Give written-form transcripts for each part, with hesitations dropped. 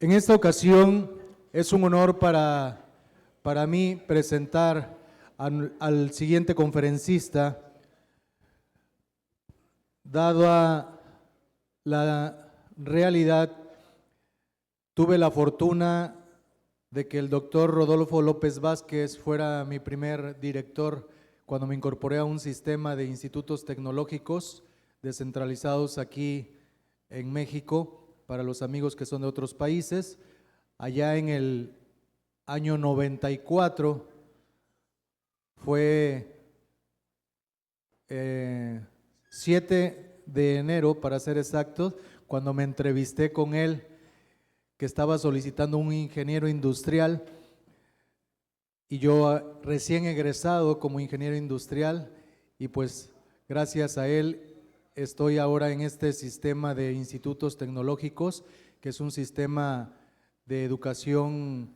En esta ocasión es un honor para mí presentar al siguiente conferencista, dada la realidad. Tuve la fortuna de que el doctor Rodolfo López Vázquez fuera mi primer director cuando me incorporé a un sistema de institutos tecnológicos descentralizados aquí en México, para los amigos que son de otros países. Allá en el año 94 fue 7 de enero, para ser exactos, cuando me entrevisté con él, que estaba solicitando un ingeniero industrial, y yo recién egresado como ingeniero industrial, y pues gracias a él estoy ahora en este sistema de institutos tecnológicos, que es un sistema de educación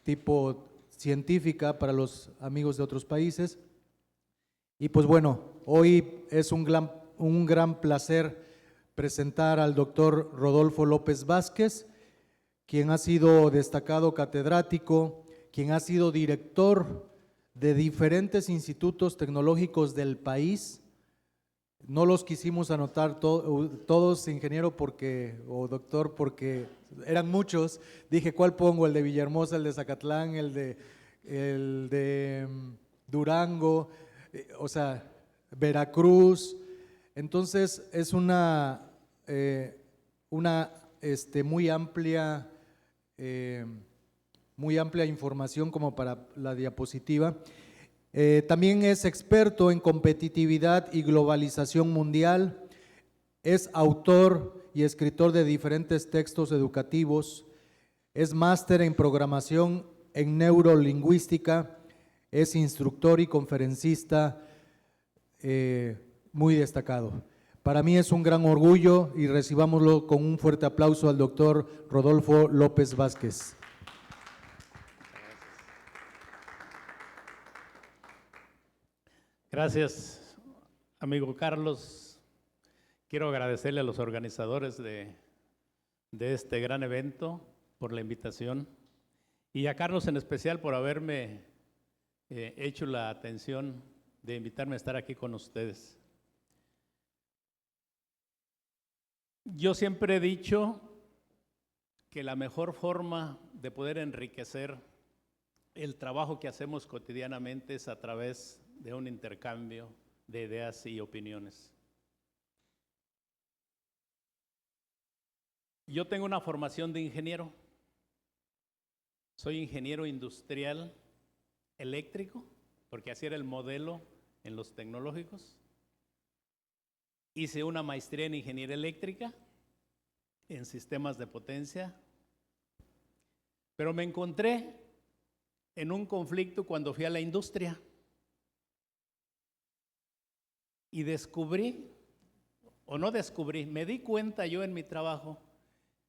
tipo científica para los amigos de otros países. Y pues bueno, hoy es un gran placer presentar al doctor Rodolfo López Vázquez, quien ha sido destacado catedrático, quien ha sido director de diferentes institutos tecnológicos del país. No los quisimos anotar todos, ingeniero, o doctor, porque eran muchos. Dije, ¿cuál pongo? El de Villahermosa, el de Zacatlán, el de Durango, o sea, Veracruz. Entonces es una eh, muy amplia información como para la diapositiva. También es experto en competitividad y globalización mundial, es autor y escritor de diferentes textos educativos, es máster en programación en neurolingüística, es instructor y conferencista muy destacado. Para mí es un gran orgullo, y recibámoslo con un fuerte aplauso al doctor Rodolfo López Vázquez. Gracias, amigo Carlos. Quiero agradecerle a los organizadores de este gran evento por la invitación, y a Carlos en especial por haberme hecho la atención de invitarme a estar aquí con ustedes. Yo siempre he dicho que la mejor forma de poder enriquecer el trabajo que hacemos cotidianamente es a través de un intercambio de ideas y opiniones. Yo tengo una formación de ingeniero. Soy ingeniero industrial eléctrico, porque así era el modelo en los tecnológicos. Hice una maestría en ingeniería eléctrica, en sistemas de potencia, pero me encontré en un conflicto cuando fui a la industria y me di cuenta yo en mi trabajo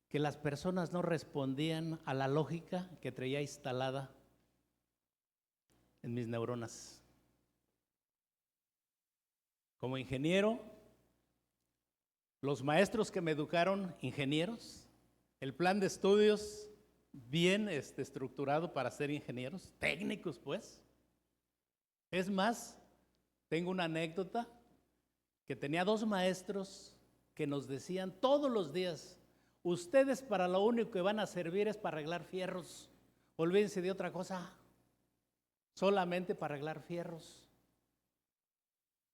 que las personas no respondían a la lógica que traía instalada en mis neuronas. Como ingeniero, los maestros que me educaron, ingenieros, el plan de estudios bien estructurado para ser ingenieros, técnicos pues. Es más, tengo una anécdota que tenía 2 maestros que nos decían todos los días: ustedes para lo único que van a servir es para arreglar fierros, olvídense de otra cosa, solamente para arreglar fierros.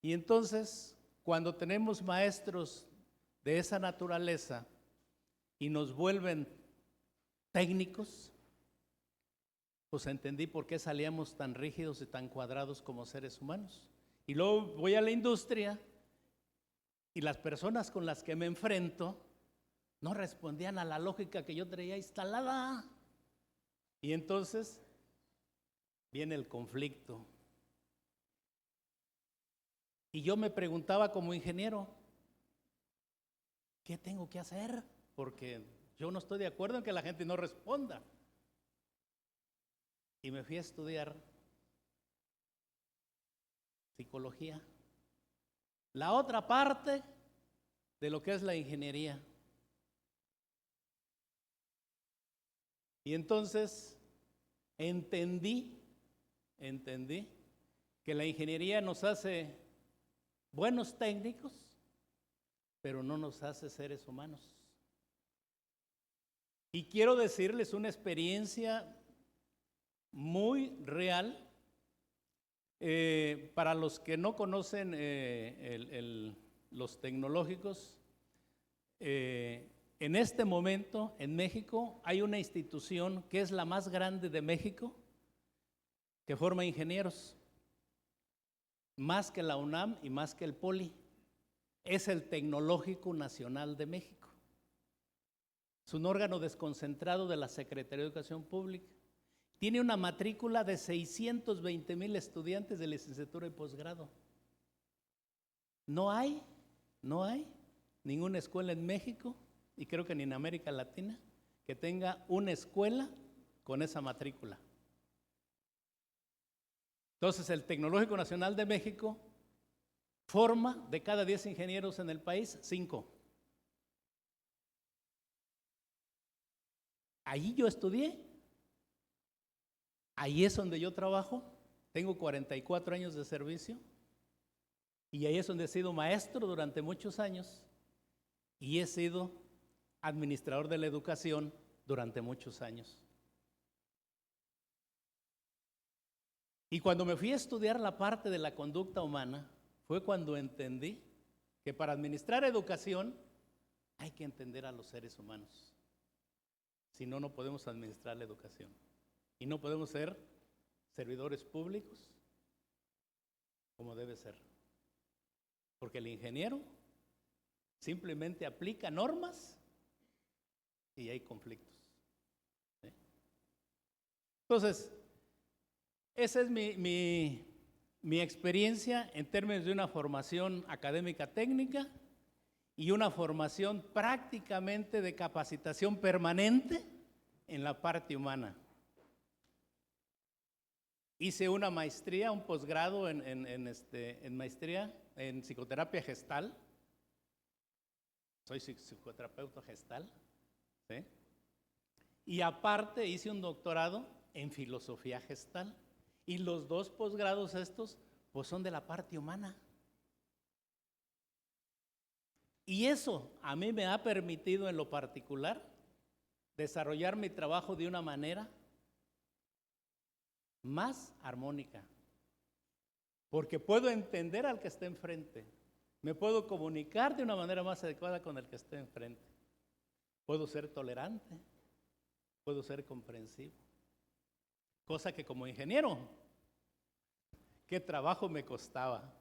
Y entonces, cuando tenemos maestros de esa naturaleza y nos vuelven técnicos, pues entendí por qué salíamos tan rígidos y tan cuadrados como seres humanos. Y luego voy a la industria y las personas con las que me enfrento no respondían a la lógica que yo traía instalada. Y entonces viene el conflicto. Y yo me preguntaba como ingeniero, ¿qué tengo que hacer? Porque yo no estoy de acuerdo en que la gente no responda. Y me fui a estudiar psicología, la otra parte de lo que es la ingeniería. Y entonces entendí que la ingeniería nos hace buenos técnicos, pero no nos hace seres humanos. Y quiero decirles una experiencia muy real. Para los que no conocen los tecnológicos, en este momento en México hay una institución que es la más grande de México, que forma ingenieros, más que la UNAM y más que el POLI. Es el Tecnológico Nacional de México. Es un órgano desconcentrado de la Secretaría de Educación Pública. Tiene una matrícula de 620,000 estudiantes de licenciatura y posgrado. No hay ninguna escuela en México, y creo que ni en América Latina, que tenga una escuela con esa matrícula. Entonces, el Tecnológico Nacional de México forma de cada 10 ingenieros en el país, 5. Allí yo estudié. Ahí es donde yo trabajo, tengo 44 años de servicio y ahí es donde he sido maestro durante muchos años y he sido administrador de la educación durante muchos años. Y cuando me fui a estudiar la parte de la conducta humana, fue cuando entendí que para administrar educación hay que entender a los seres humanos. Si no, no podemos administrar la educación. Y no podemos ser servidores públicos como debe ser. Porque el ingeniero simplemente aplica normas y hay conflictos. ¿Sí? Entonces, esa es mi experiencia en términos de una formación académica técnica y una formación prácticamente de capacitación permanente en la parte humana. Hice una maestría, un posgrado en maestría en psicoterapia gestal. Soy psicoterapeuta gestal. ¿Sí? Y aparte hice un doctorado en filosofía gestal. Y los 2 posgrados estos, pues son de la parte humana. Y eso a mí me ha permitido en lo particular desarrollar mi trabajo de una manera más armónica, porque puedo entender al que está enfrente, me puedo comunicar de una manera más adecuada con el que está enfrente, puedo ser tolerante, puedo ser comprensivo, cosa que como ingeniero, qué trabajo me costaba.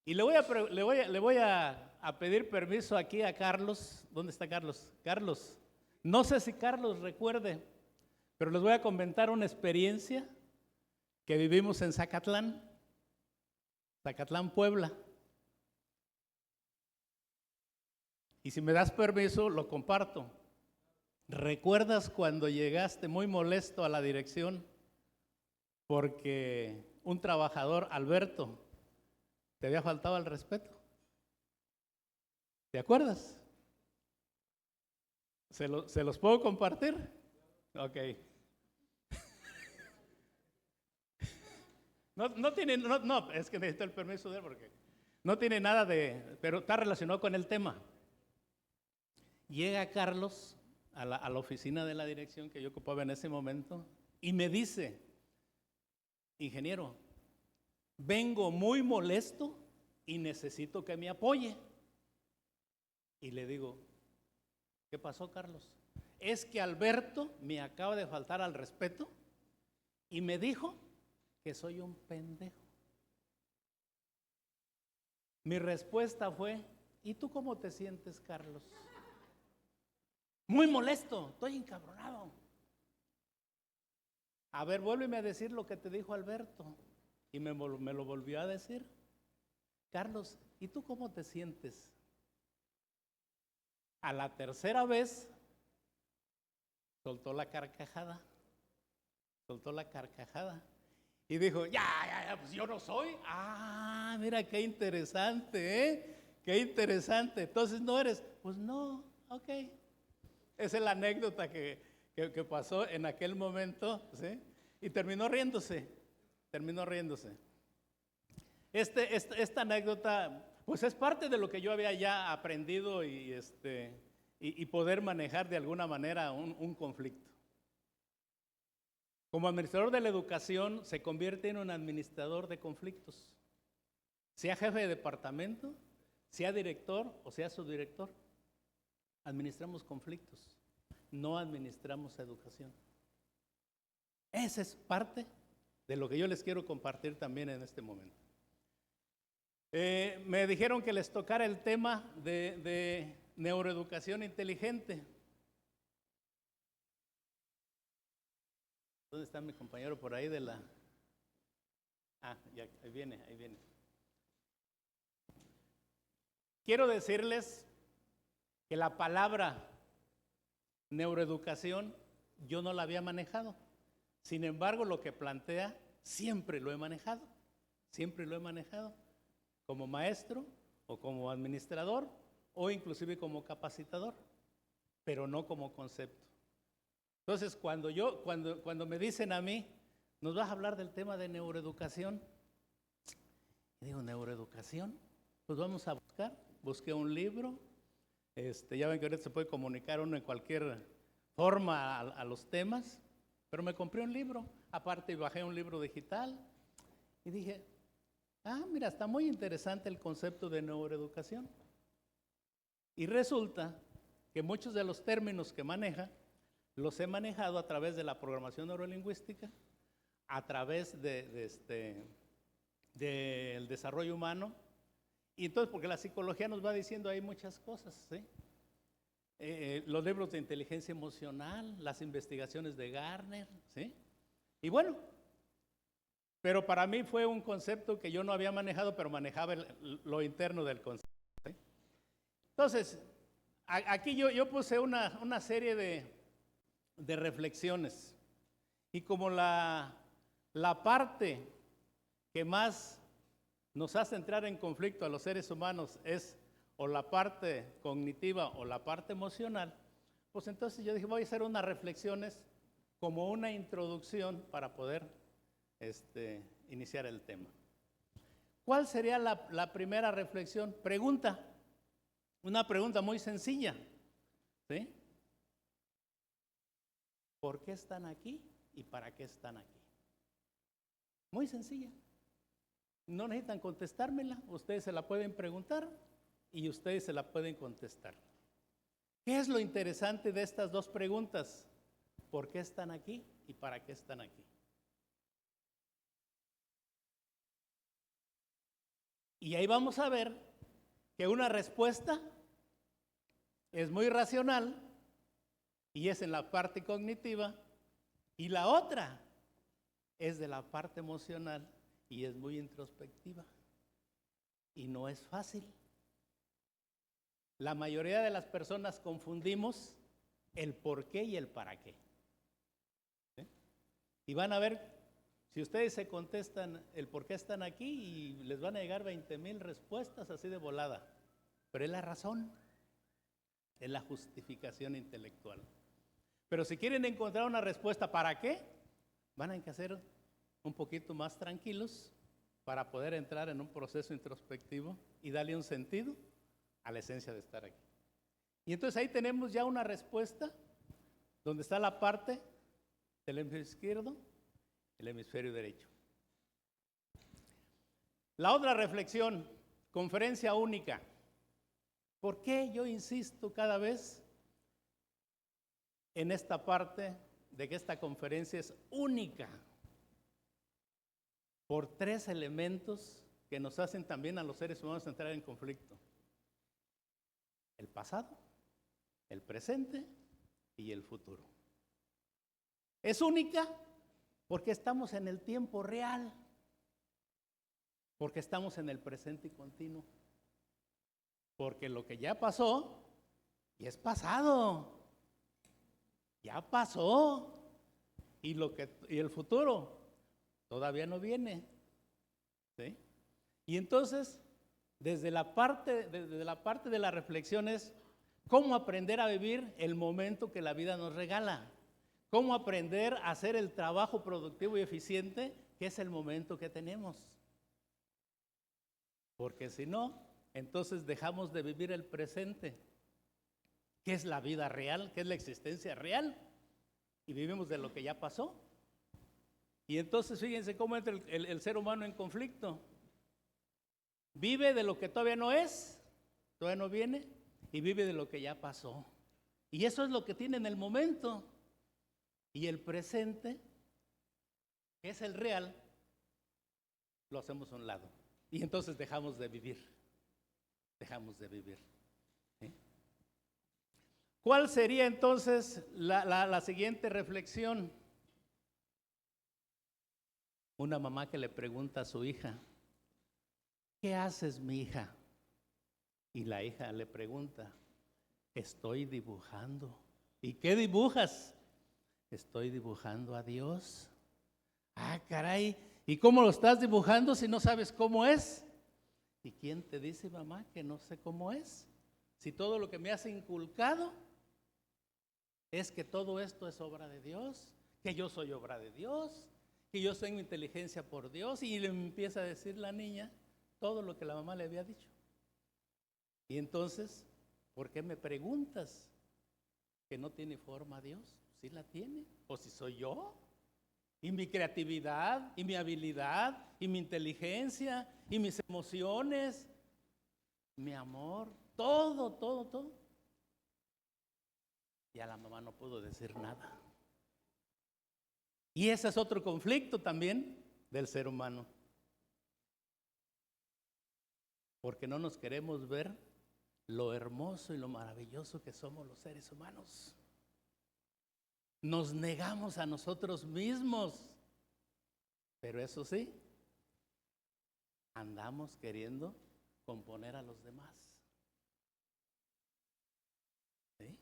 Y le voy a pedir permiso aquí a Carlos. ¿Dónde está Carlos? Carlos, no sé si Carlos recuerde, pero les voy a comentar una experiencia que vivimos en Zacatlán, Puebla. Y si me das permiso, lo comparto. ¿Recuerdas cuando llegaste muy molesto a la dirección porque un trabajador, Alberto, te había faltado al respeto? ¿Te acuerdas? ¿Se los puedo compartir? Ok. No, es que necesito el permiso de él porque no tiene nada pero está relacionado con el tema. Llega Carlos a la oficina de la dirección que yo ocupaba en ese momento y me dice: ingeniero, vengo muy molesto y necesito que me apoye. Y le digo: ¿qué pasó, Carlos? Es que Alberto me acaba de faltar al respeto y me dijo que soy un pendejo. Mi respuesta fue: ¿y tú cómo te sientes, Carlos? Muy molesto, estoy encabronado. A ver, vuélveme a decir lo que te dijo Alberto. Y me lo volvió a decir. Carlos, ¿y tú cómo te sientes? A la tercera vez soltó la carcajada. Y dijo: ya, pues yo no soy. Ah, mira qué interesante, ¿eh? Qué interesante. Entonces no eres. Pues no, ok. Esa es la anécdota que que pasó en aquel momento, ¿sí? Y terminó riéndose, terminó riéndose. Esta anécdota, pues es parte de lo que yo había ya aprendido y poder manejar de alguna manera un conflicto. Como administrador de la educación, se convierte en un administrador de conflictos. Sea jefe de departamento, sea director o sea subdirector. Administramos conflictos, no administramos educación. Esa es parte de lo que yo les quiero compartir también en este momento. Me dijeron que les tocara el tema de neuroeducación inteligente. ¿Dónde está mi compañero por ahí de la...? Ah, ya, ahí viene, ahí viene. Quiero decirles que la palabra neuroeducación yo no la había manejado. Sin embargo, lo que plantea siempre lo he manejado. Siempre lo he manejado como maestro o como administrador o inclusive como capacitador, pero no como concepto. Entonces, cuando me dicen a mí, ¿nos vas a hablar del tema de neuroeducación? Y digo, ¿neuroeducación? Pues vamos a buscar. Busqué un libro. Ya ven que ahorita se puede comunicar uno en cualquier forma a los temas, pero me compré un libro. Aparte, bajé un libro digital y dije, mira, está muy interesante el concepto de neuroeducación. Y resulta que muchos de los términos que maneja los he manejado a través de la programación neurolingüística, a través del desarrollo humano, y entonces porque la psicología nos va diciendo ahí muchas cosas, ¿sí? Los libros de inteligencia emocional, las investigaciones de Garner, ¿sí? Y bueno, pero para mí fue un concepto que yo no había manejado, pero manejaba lo interno del concepto, ¿sí? Entonces, aquí yo puse una serie de reflexiones. Y como la parte que más nos hace entrar en conflicto a los seres humanos es o la parte cognitiva o la parte emocional, pues entonces yo dije, voy a hacer unas reflexiones como una introducción para poder iniciar el tema. ¿Cuál sería la primera reflexión? Pregunta, una pregunta muy sencilla, ¿sí? ¿Por qué están aquí y para qué están aquí? Muy sencilla. No necesitan contestármela, ustedes se la pueden preguntar y ustedes se la pueden contestar. ¿Qué es lo interesante de estas dos preguntas? ¿Por qué están aquí y para qué están aquí? Y ahí vamos a ver que una respuesta es muy racional y es en la parte cognitiva, y la otra es de la parte emocional y es muy introspectiva. Y no es fácil. La mayoría de las personas confundimos el por qué y el para qué. ¿Sí? Y van a ver, si ustedes se contestan el por qué están aquí, y les van a llegar 20,000 respuestas así de volada. Pero es la razón, es la justificación intelectual. Pero si quieren encontrar una respuesta para qué, van a ser un poquito más tranquilos para poder entrar en un proceso introspectivo y darle un sentido a la esencia de estar aquí. Y entonces ahí tenemos ya una respuesta donde está la parte del hemisferio izquierdo, el hemisferio derecho. La otra reflexión, conferencia única. ¿Por qué yo insisto cada vez en esta parte de que esta conferencia es única? Por tres elementos que nos hacen también a los seres humanos entrar en conflicto: el pasado, el presente y el futuro. Es única porque estamos en el tiempo real, porque estamos en el presente y continuo, porque lo que ya pasó y es pasado, ya pasó, y el futuro todavía no viene, ¿sí? Y entonces, desde la parte de la reflexión es cómo aprender a vivir el momento que la vida nos regala. cómo aprender a hacer el trabajo productivo y eficiente, que es el momento que tenemos. Porque si no, entonces dejamos de vivir el presente, que es la vida real, que es la existencia real, y vivimos de lo que ya pasó. Y entonces fíjense cómo entra el ser humano en conflicto. Vive de lo que todavía no es, todavía no viene, y vive de lo que ya pasó. Y eso es lo que tiene en el momento. Y el presente, que es el real, lo hacemos a un lado. Y entonces dejamos de vivir. Dejamos de vivir. ¿Sí? ¿Cuál sería entonces la siguiente reflexión? Una mamá que le pregunta a su hija, ¿qué haces, mi hija? Y la hija le pregunta, estoy dibujando. ¿Y qué dibujas? Estoy dibujando a Dios. Ah, caray, ¿y cómo lo estás dibujando si no sabes cómo es? ¿Y quién te dice, mamá, que no sé cómo es? Si todo lo que me has inculcado es que todo esto es obra de Dios, que yo soy obra de Dios, que yo tengo inteligencia por Dios, y le empieza a decir la niña todo lo que la mamá le había dicho. Y entonces, ¿por qué me preguntas que no tiene forma Dios? ¿Sí la tiene? ¿O si soy yo? Y mi creatividad, y mi habilidad, y mi inteligencia, y mis emociones, mi amor, todo. Y a la mamá no pudo decir nada. Y ese es otro conflicto también del ser humano. Porque no nos queremos ver lo hermoso y lo maravilloso que somos los seres humanos. Nos negamos a nosotros mismos. Pero eso sí, andamos queriendo componer a los demás. ¿Sí?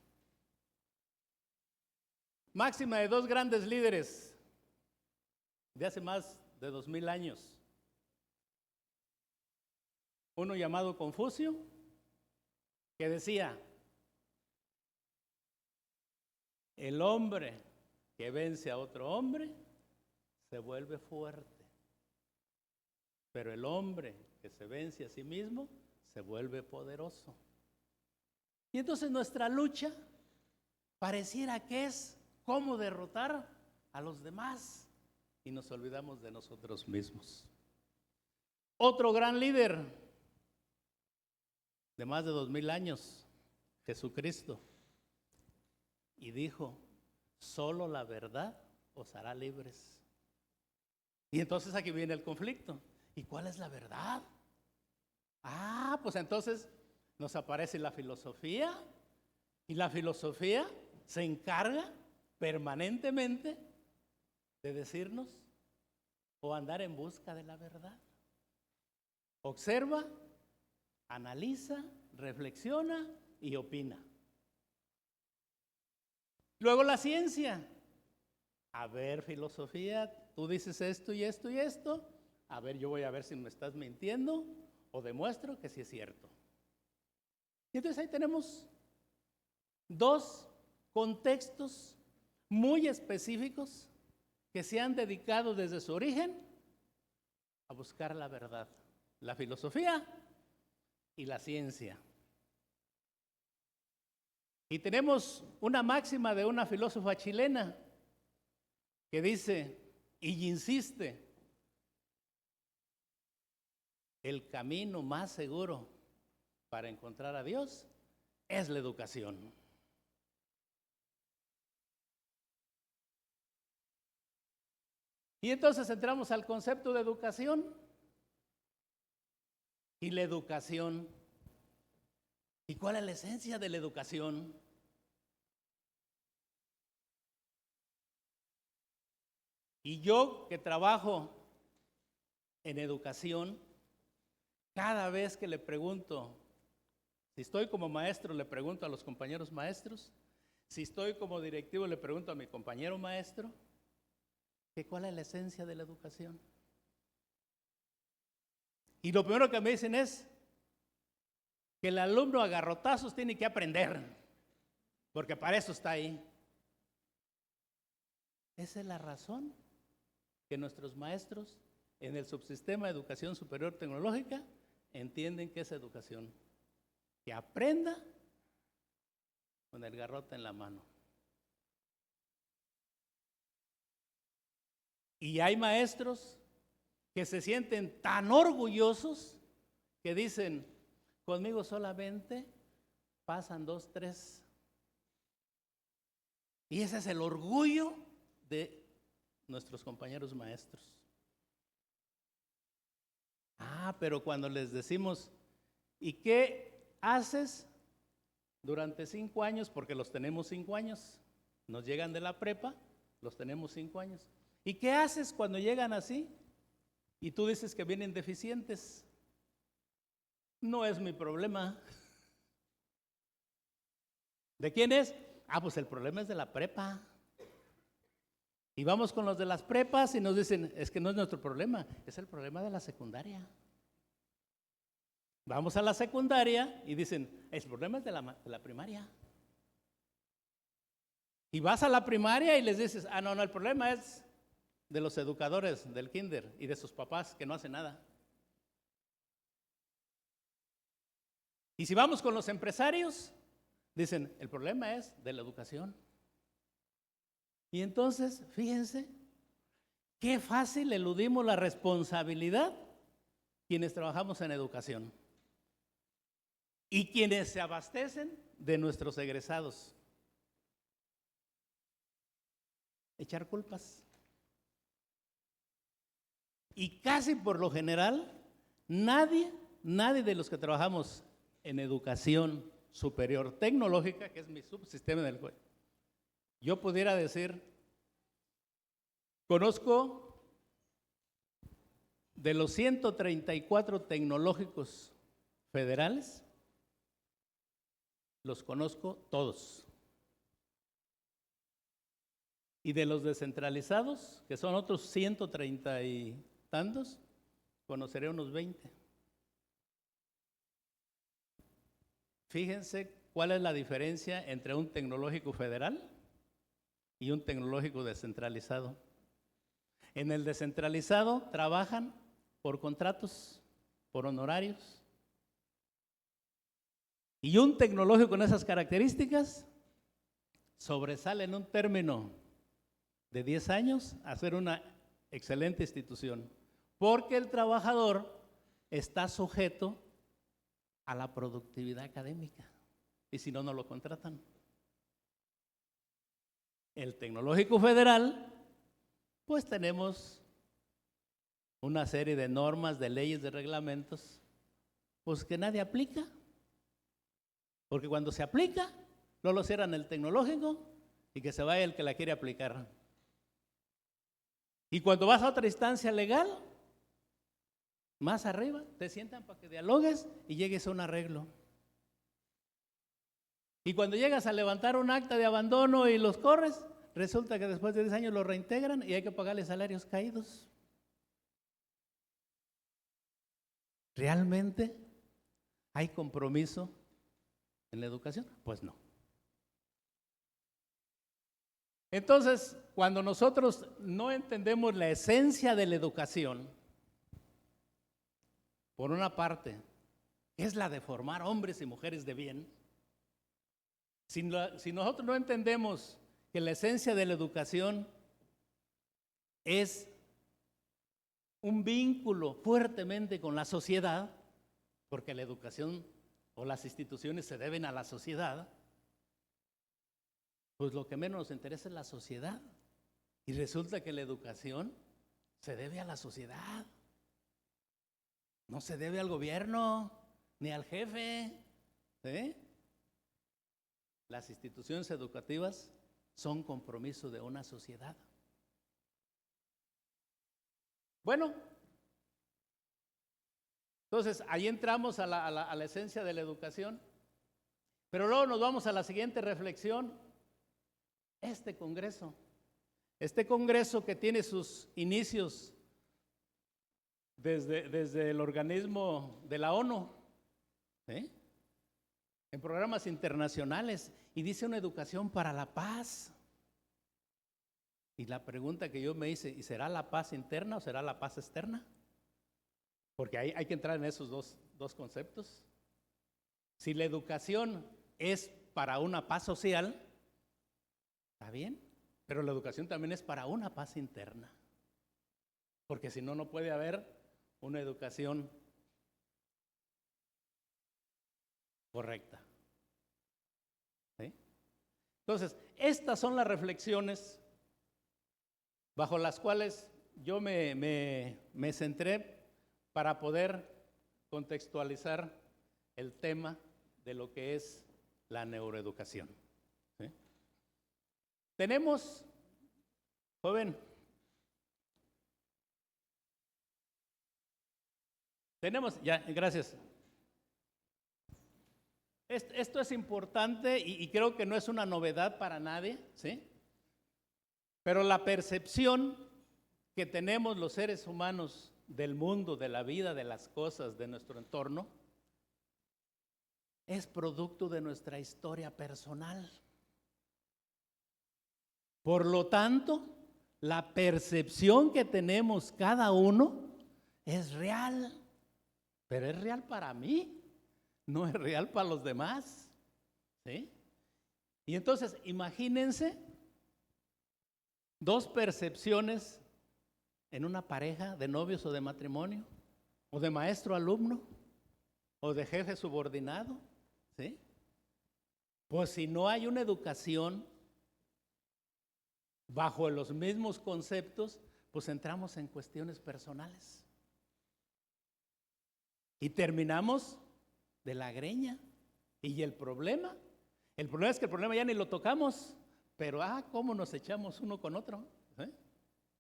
Máxima de dos grandes líderes de hace más de 2000 años. Uno llamado Confucio, que decía, el hombre que vence a otro hombre se vuelve fuerte, pero el hombre que se vence a sí mismo se vuelve poderoso. Y entonces nuestra lucha pareciera que es cómo derrotar a los demás y nos olvidamos de nosotros mismos. Otro gran líder de más de 2000 años, Jesucristo, y dijo, solo la verdad os hará libres. Y entonces aquí viene el conflicto. ¿Y cuál es la verdad? Ah, pues entonces nos aparece la filosofía, y la filosofía se encarga permanentemente de decirnos o andar en busca de la verdad. Observa, analiza, reflexiona y opina. Luego la ciencia. A ver, filosofía, tú dices esto y esto y esto. A ver, yo voy a ver si me estás mintiendo o demuestro que sí es cierto. Y entonces ahí tenemos dos contextos muy específicos que se han dedicado desde su origen a buscar la verdad. La filosofía y la ciencia. Y tenemos una máxima de una filósofa chilena que dice, y insiste, el camino más seguro para encontrar a Dios es la educación. Y entonces entramos al concepto de educación. Y la educación. ¿Y cuál es la esencia de la educación? Y yo que trabajo en educación, cada vez que le pregunto, si estoy como maestro, le pregunto a los compañeros maestros, si estoy como directivo, le pregunto a mi compañero maestro, que cuál es la esencia de la educación. Y lo primero que me dicen es que el alumno a garrotazos tiene que aprender, porque para eso está ahí. Esa es la razón que nuestros maestros en el subsistema de educación superior tecnológica entienden que es educación. Que aprenda con el garrote en la mano. Y hay maestros que se sienten tan orgullosos que dicen, conmigo solamente pasan 2, 3. Y ese es el orgullo de nuestros compañeros maestros. Pero cuando les decimos, ¿y qué haces durante 5 años? Porque los tenemos 5 años. Nos llegan de la prepa, los tenemos 5 años. ¿Y qué haces cuando llegan así? Y tú dices que vienen deficientes. No es mi problema. ¿De quién es? Pues el problema es de la prepa. Y vamos con los de las prepas y nos dicen, es que no es nuestro problema, es el problema de la secundaria. Vamos a la secundaria y dicen, el problema es de la primaria. Y vas a la primaria y les dices, no, el problema es de los educadores del kinder y de sus papás que no hacen nada. Y si vamos con los empresarios, dicen, el problema es de la educación. Y entonces, fíjense, qué fácil eludimos la responsabilidad quienes trabajamos en educación y quienes se abastecen de nuestros egresados. Echar culpas. Y casi por lo general, nadie de los que trabajamos en educación superior tecnológica, que es mi subsistema del cual yo pudiera decir, conozco de los 134 tecnológicos federales, los conozco todos. Y de los descentralizados, que son otros 130 y tantos, conoceré unos 20. Fíjense cuál es la diferencia entre un tecnológico federal y un tecnológico descentralizado. En el descentralizado trabajan por contratos, por honorarios. Y un tecnológico con esas características sobresale en un término de 10 años a ser una excelente institución, porque el trabajador está sujeto a la productividad académica y si no, no lo contratan. El tecnológico federal, pues tenemos una serie de normas, de leyes, de reglamentos, pues que nadie aplica, porque cuando se aplica, no lo cierran el tecnológico y que se vaya el que la quiere aplicar. Y cuando vas a otra instancia legal, más arriba, te sientan para que dialogues y llegues a un arreglo. Y cuando llegas a levantar un acta de abandono y los corres, resulta que después de 10 años los reintegran y hay que pagarles salarios caídos. ¿Realmente hay compromiso en la educación? Pues no. Entonces, cuando nosotros no entendemos la esencia de la educación, por una parte, es la de formar hombres y mujeres de bien. Si nosotros no entendemos que la esencia de la educación es un vínculo fuertemente con la sociedad, porque la educación o las instituciones se deben a la sociedad, pues lo que menos nos interesa es la sociedad. Y resulta que la educación se debe a la sociedad. No se debe al gobierno, ni al jefe. Las instituciones educativas son compromiso de una sociedad. Bueno, entonces ahí entramos a la esencia de la educación, pero luego nos vamos a la siguiente reflexión. Este congreso que tiene sus inicios desde el organismo de la ONU, en programas internacionales, y dice una educación para la paz. Y la pregunta que yo me hice, ¿y será la paz interna o será la paz externa? Porque hay que entrar en esos dos conceptos. Si la educación es para una paz social, está bien, pero la educación también es para una paz interna. Porque si no, no puede haber una educación correcta. ¿Sí? Entonces, estas son las reflexiones bajo las cuales yo me centré para poder contextualizar el tema de lo que es la neuroeducación. ¿Sí? Tenemos, joven, ya, gracias. Esto es importante y creo que no es una novedad para nadie, ¿sí? Pero la percepción que tenemos los seres humanos del mundo, de la vida, de las cosas, de nuestro entorno, es producto de nuestra historia personal. Por lo tanto, la percepción que tenemos cada uno es real, pero es real para mí, no es real para los demás. ¿Sí? Y entonces, imagínense dos percepciones en una pareja de novios o de matrimonio, o de maestro-alumno, o de jefe subordinado. ¿Sí? Pues si no hay una educación bajo los mismos conceptos, pues entramos en cuestiones personales. Y terminamos de la greña. Y el problema es que el problema ya ni lo tocamos, pero cómo nos echamos uno con otro. ¿Sí?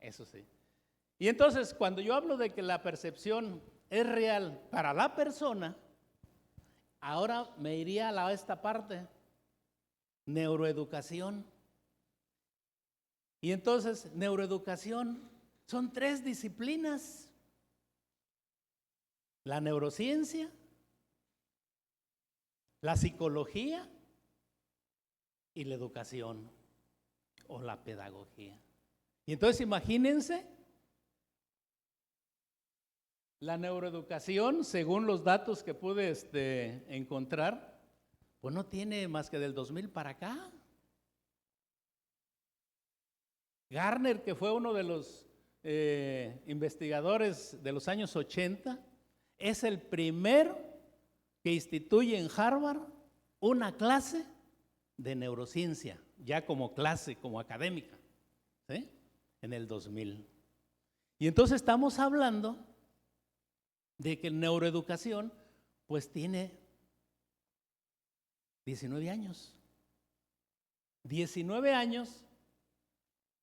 Eso sí. Y entonces, cuando yo hablo de que la percepción es real para la persona, ahora me iría a esta parte, neuroeducación. Y entonces, neuroeducación son 3 disciplinas: la neurociencia, la psicología y la educación o la pedagogía. Y entonces imagínense, la neuroeducación, según los datos que pude encontrar, pues no tiene más que del 2000 para acá. Garner, que fue uno de los investigadores de los años 80, es el primero que instituye en Harvard una clase de neurociencia, ya como clase, como académica, ¿sí? En el 2000. Y entonces estamos hablando de que neuroeducación pues tiene 19 años. 19 años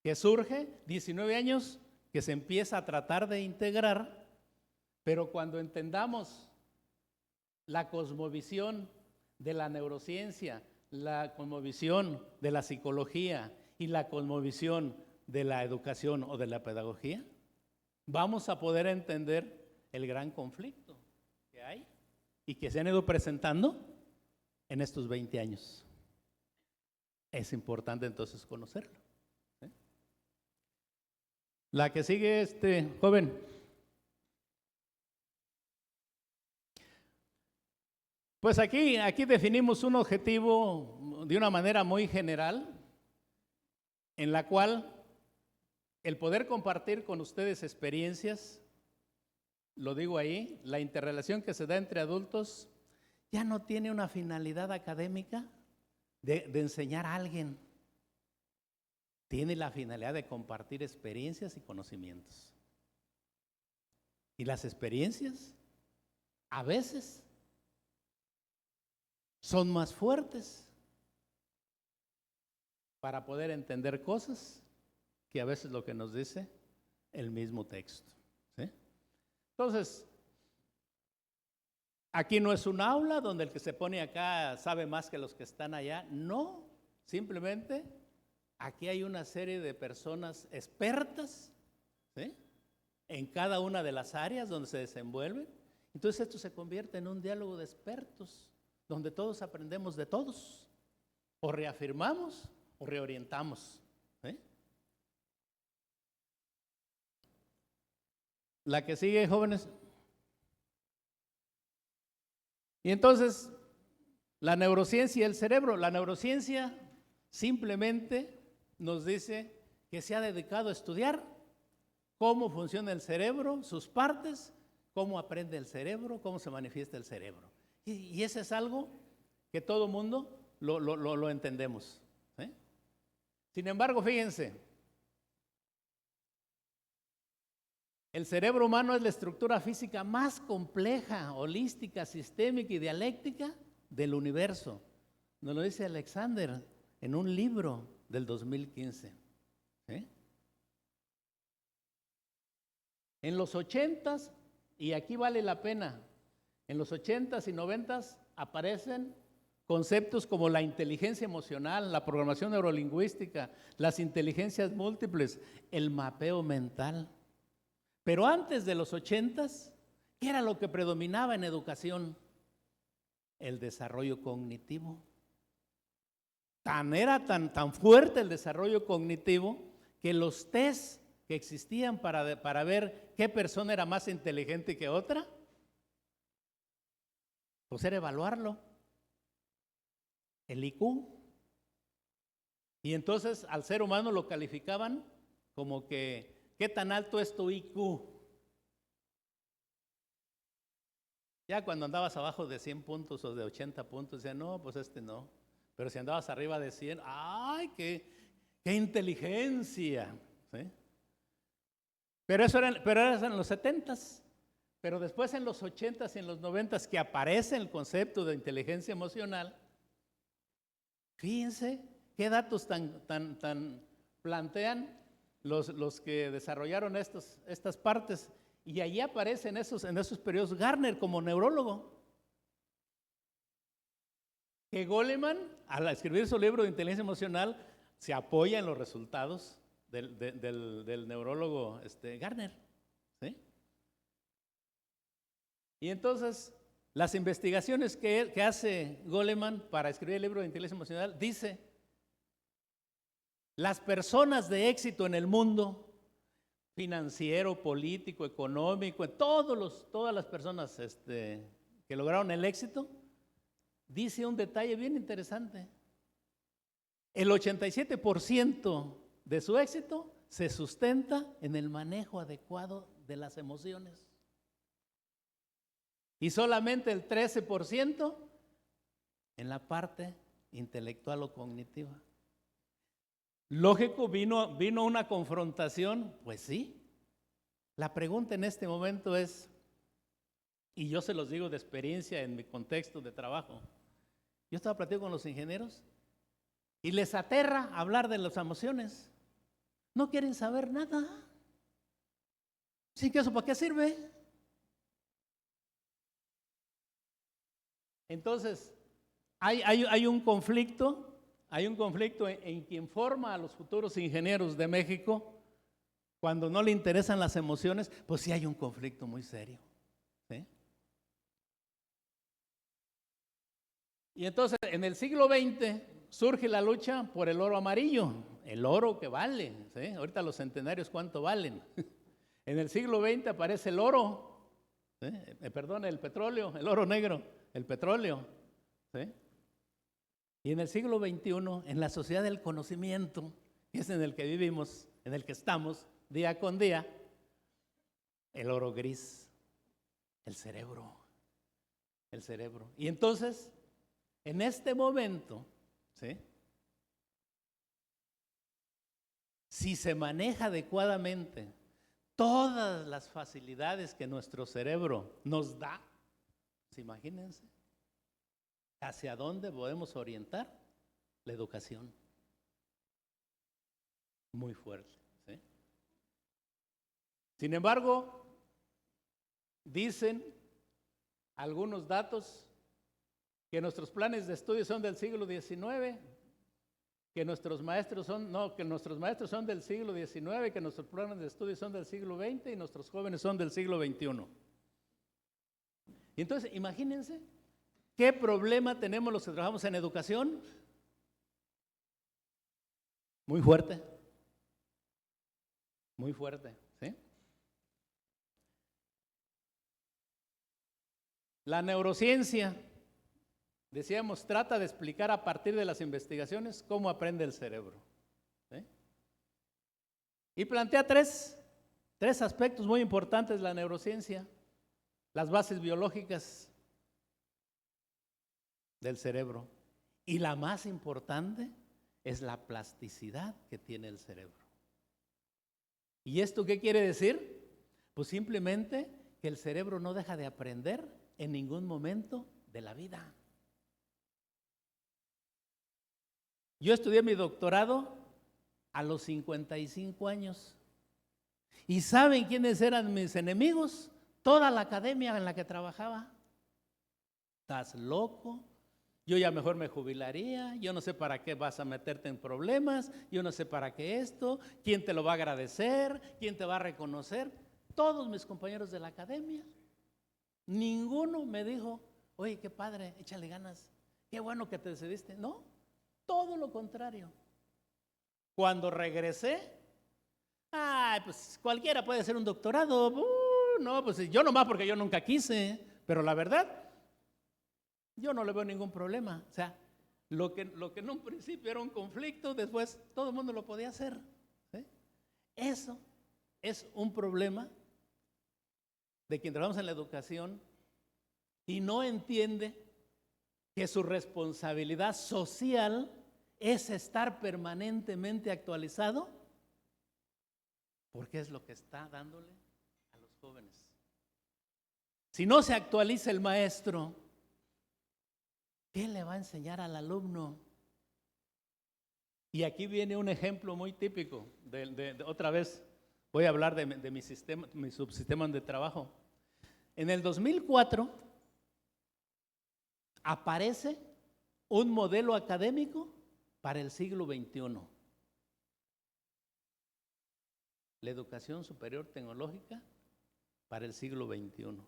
que surge, 19 años que se empieza a tratar de integrar, pero cuando entendamos la cosmovisión de la neurociencia, la cosmovisión de la psicología y la cosmovisión de la educación o de la pedagogía, vamos a poder entender el gran conflicto que hay y que se han ido presentando en estos 20 años. Es importante entonces conocerlo. ¿Sí? La que sigue, joven. Pues aquí definimos un objetivo de una manera muy general, en la cual el poder compartir con ustedes experiencias, lo digo ahí, la interrelación que se da entre adultos ya no tiene una finalidad académica de enseñar a alguien. Tiene la finalidad de compartir experiencias y conocimientos. Y las experiencias, a veces, son más fuertes para poder entender cosas que a veces lo que nos dice el mismo texto. ¿Sí? Entonces, aquí no es un aula donde el que se pone acá sabe más que los que están allá. No, simplemente aquí hay una serie de personas expertas, ¿sí?, en cada una de las áreas donde se desenvuelven. Entonces esto se convierte en un diálogo de expertos, donde todos aprendemos de todos, o reafirmamos o reorientamos. ¿Sí? La que sigue, jóvenes. Y entonces, la neurociencia y el cerebro. La neurociencia simplemente nos dice que se ha dedicado a estudiar cómo funciona el cerebro, sus partes, cómo aprende el cerebro, cómo se manifiesta el cerebro. Y ese es algo que todo mundo lo entendemos, ¿sí? Sin embargo, fíjense, el cerebro humano es la estructura física más compleja, holística, sistémica y dialéctica del universo. Nos lo dice Alexander en un libro del 2015. ¿Sí? En los 80s, y aquí vale la pena, en los 80s y 90s aparecen conceptos como la inteligencia emocional, la programación neurolingüística, las inteligencias múltiples, el mapeo mental. Pero antes de los 80s, ¿qué era lo que predominaba en educación? El desarrollo cognitivo. Era tan fuerte el desarrollo cognitivo que los tests que existían para ver qué persona era más inteligente que otra, pues era evaluarlo, el IQ. Y entonces al ser humano lo calificaban como que, ¿qué tan alto es tu IQ? Ya cuando andabas abajo de 100 puntos o de 80 puntos, decían, no, pues este no. Pero si andabas arriba de 100, ¡ay, qué inteligencia! ¿Sí? Pero eso era en los 70s. Pero después en los 80s y en los 90s que aparece el concepto de inteligencia emocional, fíjense qué datos tan plantean los que desarrollaron estas partes. Y allí aparece en esos periodos Garner como neurólogo. Que Goleman, al escribir su libro de inteligencia emocional, se apoya en los resultados del neurólogo Garner. ¿Sí? Y entonces, las investigaciones que hace Goleman para escribir el libro de inteligencia emocional, dice, las personas de éxito en el mundo, financiero, político, económico, todas las personas que lograron el éxito, dice un detalle bien interesante. El 87% de su éxito se sustenta en el manejo adecuado de las emociones. Y solamente el 13% en la parte intelectual o cognitiva. Lógico, vino una confrontación, pues sí. La pregunta en este momento es, y yo se los digo de experiencia en mi contexto de trabajo, yo estaba platicando con los ingenieros y les aterra hablar de las emociones. No quieren saber nada. ¿Sí que eso para qué sirve? Entonces, hay un conflicto en quien forma a los futuros ingenieros de México. Cuando no le interesan las emociones, pues sí hay un conflicto muy serio. ¿Sí? Y entonces, en el siglo XX surge la lucha por el oro amarillo, el oro que vale. ¿Sí? Ahorita los centenarios, ¿cuánto valen? En el siglo XX aparece el oro, ¿sí? El petróleo, el oro negro, el petróleo. ¿Sí? Y en el siglo XXI, en la sociedad del conocimiento, que es en el que vivimos, en el que estamos día con día, el oro gris, el cerebro. Y entonces, en este momento, ¿sí? Si se maneja adecuadamente todas las facilidades que nuestro cerebro nos da, pues imagínense hacia dónde podemos orientar la educación. Muy fuerte. ¿Sí? Sin embargo, dicen algunos datos que nuestros planes de estudio son del siglo XIX, que nuestros maestros son del siglo XIX, que nuestros planes de estudio son del siglo XX y nuestros jóvenes son del siglo XXI. Y entonces, imagínense qué problema tenemos los que trabajamos en educación. Muy fuerte. Muy fuerte, ¿sí? La neurociencia, decíamos, trata de explicar a partir de las investigaciones cómo aprende el cerebro. ¿Sí? Y plantea tres aspectos muy importantes de la neurociencia. Las bases biológicas del cerebro. Y la más importante es la plasticidad que tiene el cerebro. ¿Y esto qué quiere decir? Pues simplemente que el cerebro no deja de aprender en ningún momento de la vida. Yo estudié mi doctorado a los 55 años. ¿Y saben quiénes eran mis enemigos? Toda la academia en la que trabajaba. ¿Estás loco? Yo ya mejor me jubilaría, yo no sé para qué vas a meterte en problemas, yo no sé para qué esto, quién te lo va a agradecer, quién te va a reconocer. Todos mis compañeros de la academia, ninguno me dijo, oye, qué padre, échale ganas, qué bueno que te decidiste. No, todo lo contrario. Cuando regresé, pues cualquiera puede hacer un doctorado. No, pues yo nomás porque yo nunca quise, pero la verdad, yo no le veo ningún problema. O sea, lo que en un principio era un conflicto, después todo el mundo lo podía hacer. ¿Sí? Eso es un problema de quien trabajamos en la educación y no entiende que su responsabilidad social es estar permanentemente actualizado, porque es lo que está dándole a los jóvenes. Si no se actualiza el maestro, ¿qué le va a enseñar al alumno? Y aquí viene un ejemplo muy típico. Otra vez voy a hablar de mi subsistema de trabajo. En el 2004 aparece un modelo académico para el siglo XXI. La educación superior tecnológica para el siglo XXI.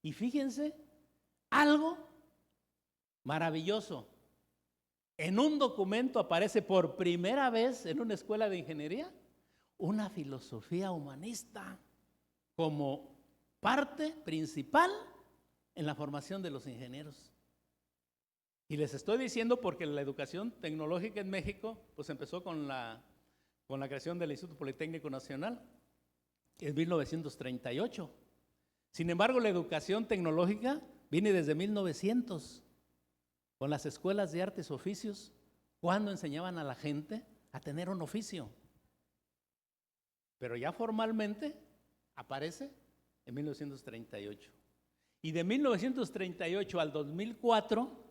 Y fíjense, algo maravilloso. En un documento aparece por primera vez en una escuela de ingeniería una filosofía humanista como parte principal en la formación de los ingenieros. Y les estoy diciendo porque la educación tecnológica en México pues empezó con la creación del Instituto Politécnico Nacional en 1938. Sin embargo, la educación tecnológica viene desde 1900. Con las escuelas de artes y oficios, cuando enseñaban a la gente a tener un oficio. Pero ya formalmente aparece en 1938. Y de 1938 al 2004,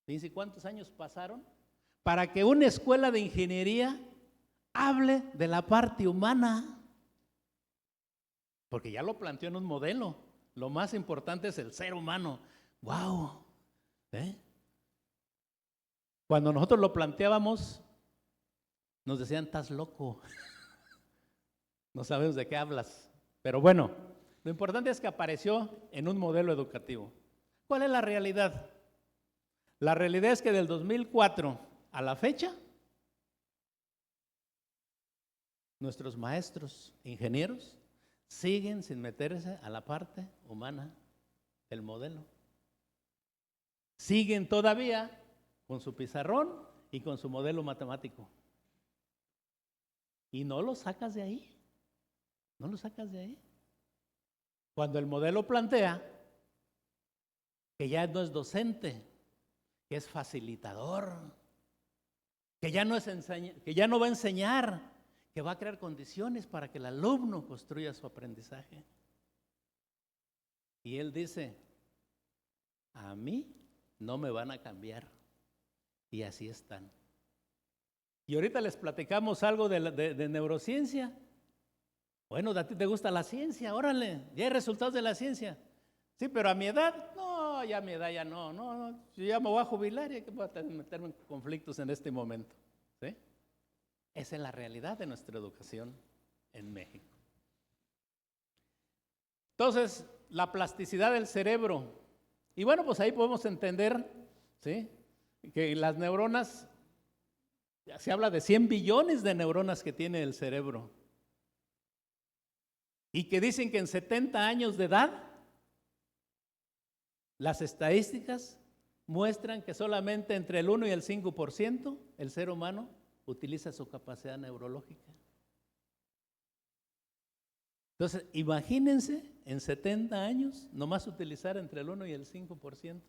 fíjense cuántos años pasaron, para que una escuela de ingeniería hable de la parte humana. Porque ya lo planteó en un modelo. Lo más importante es el ser humano. ¡Wow! Cuando nosotros lo planteábamos, nos decían, estás loco, no sabemos de qué hablas. Pero bueno, lo importante es que apareció en un modelo educativo. ¿Cuál es la realidad? La realidad es que del 2004 a la fecha, nuestros maestros, ingenieros, siguen sin meterse a la parte humana del modelo. Siguen todavía con su pizarrón y con su modelo matemático. Y no lo sacas de ahí. No lo sacas de ahí. Cuando el modelo plantea que ya no es docente, que es facilitador, que ya no va a enseñar, que va a crear condiciones para que el alumno construya su aprendizaje. Y él dice, a mí no me van a cambiar. Y así están. Y ahorita les platicamos algo de neurociencia. Bueno, a ti te gusta la ciencia, órale, ya hay resultados de la ciencia. Sí, pero a mi edad, no, ya a mi edad ya no, yo ya me voy a jubilar y que voy a meterme en conflictos en este momento. ¿Sí? Esa es la realidad de nuestra educación en México. Entonces, la plasticidad del cerebro. Y bueno, pues ahí podemos entender, ¿sí?, que las neuronas, se habla de 100 billones de neuronas que tiene el cerebro. Y que dicen que en 70 años de edad Las estadísticas muestran que solamente entre el 1 y el 5% el ser humano utiliza su capacidad neurológica. Entonces, imagínense en 70 años nomás utilizar entre el 1 y el 5%.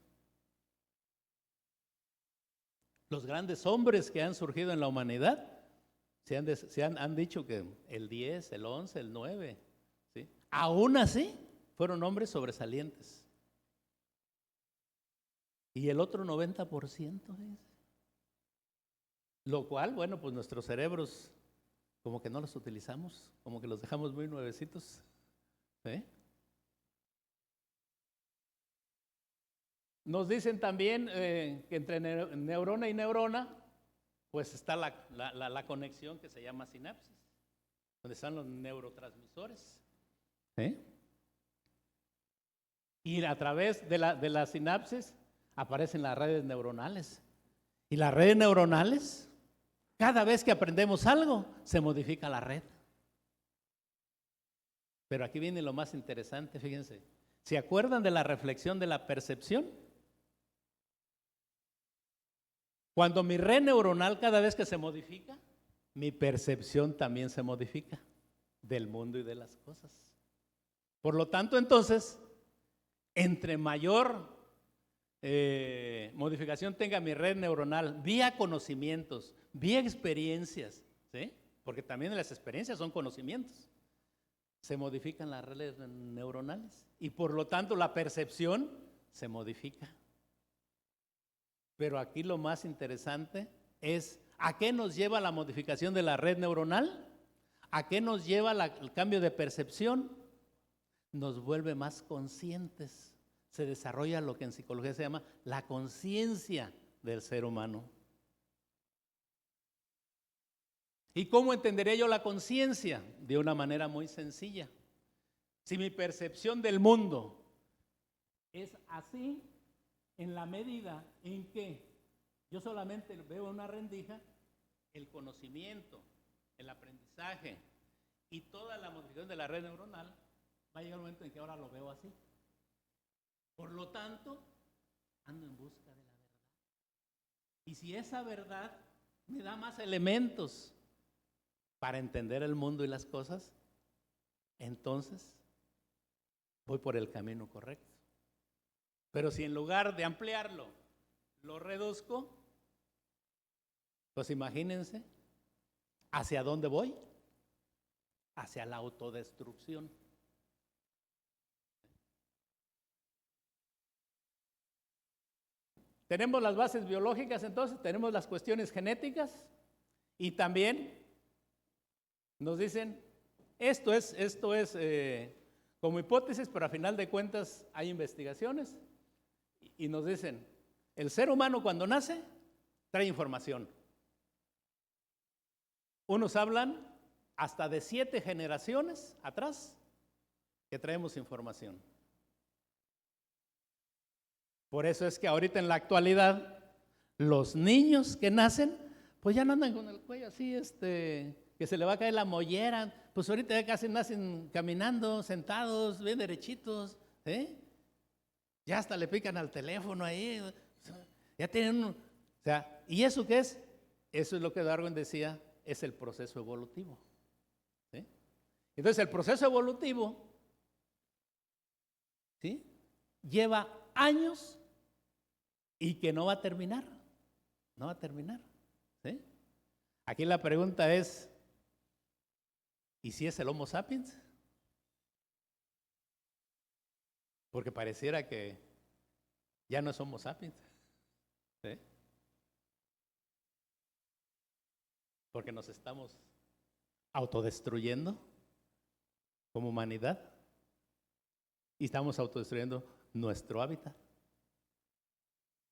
Los grandes hombres que han surgido en la humanidad han dicho que el 10, el 11, el 9, ¿sí? Aún así fueron hombres sobresalientes. Y el otro 90%, ¿sí? Lo cual, bueno, pues nuestros cerebros como que no los utilizamos, como que los dejamos muy nuevecitos, ¿sí? Nos dicen también que entre neurona y neurona, pues está la conexión que se llama sinapsis, donde están los neurotransmisores, ¿sí? Y a través de la sinapsis aparecen las redes neuronales. Y las redes neuronales, cada vez que aprendemos algo, se modifica la red. Pero aquí viene lo más interesante, fíjense. ¿Se acuerdan de la reflexión de la percepción? Cuando mi red neuronal cada vez que se modifica, mi percepción también se modifica del mundo y de las cosas. Por lo tanto, entonces, entre mayor modificación tenga mi red neuronal, vía conocimientos, vía experiencias, ¿sí? Porque también las experiencias son conocimientos, se modifican las redes neuronales y por lo tanto la percepción se modifica. Pero aquí lo más interesante es ¿a qué nos lleva la modificación de la red neuronal? ¿A qué nos lleva el cambio de percepción? Nos vuelve más conscientes. Se desarrolla lo que en psicología se llama la conciencia del ser humano. ¿Y cómo entendería yo la conciencia? De una manera muy sencilla. Si mi percepción del mundo es así, en la medida en que yo solamente veo una rendija, el conocimiento, el aprendizaje y toda la modificación de la red neuronal, va a llegar un momento en que ahora lo veo así. Por lo tanto, ando en busca de la verdad. Y si esa verdad me da más elementos para entender el mundo y las cosas, entonces voy por el camino correcto. Pero si en lugar de ampliarlo, lo reduzco, pues imagínense, ¿hacia dónde voy? Hacia la autodestrucción. Tenemos las bases biológicas, entonces, tenemos las cuestiones genéticas y también nos dicen, esto es como hipótesis, pero a final de cuentas hay investigaciones y nos dicen, el ser humano cuando nace trae información. Unos hablan hasta de 7 generaciones atrás que traemos información. Por eso es que ahorita en la actualidad los niños que nacen, pues ya no andan con el cuello así, que se le va a caer la mollera. Pues ahorita ya casi nacen caminando, sentados, bien derechitos, ¿eh? Ya hasta le pican al teléfono ahí. Ya tienen o sea, ¿y eso qué es? Eso es lo que Darwin decía, es el proceso evolutivo, ¿sí? Entonces el proceso evolutivo, ¿sí?, lleva años y que no va a terminar, no va a terminar, ¿sí? Aquí la pregunta es, ¿y si es el Homo sapiens? Porque pareciera que ya no es Homo sapiens, ¿sí? Porque nos estamos autodestruyendo como humanidad y estamos autodestruyendo nuestro hábitat.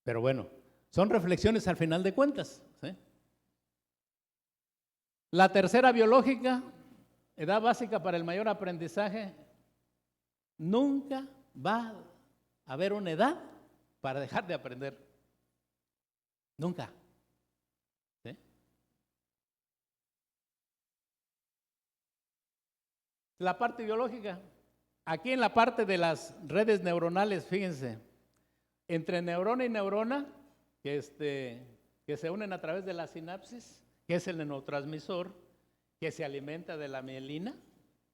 Pero bueno, son reflexiones al final de cuentas, ¿sí? La tercera biológica, edad básica para el mayor aprendizaje, nunca va a haber una edad para dejar de aprender. Nunca. ¿Sí? La parte biológica, aquí en la parte de las redes neuronales, fíjense, entre neurona y neurona, que se unen a través de la sinapsis, que es el neurotransmisor, que se alimenta de la mielina,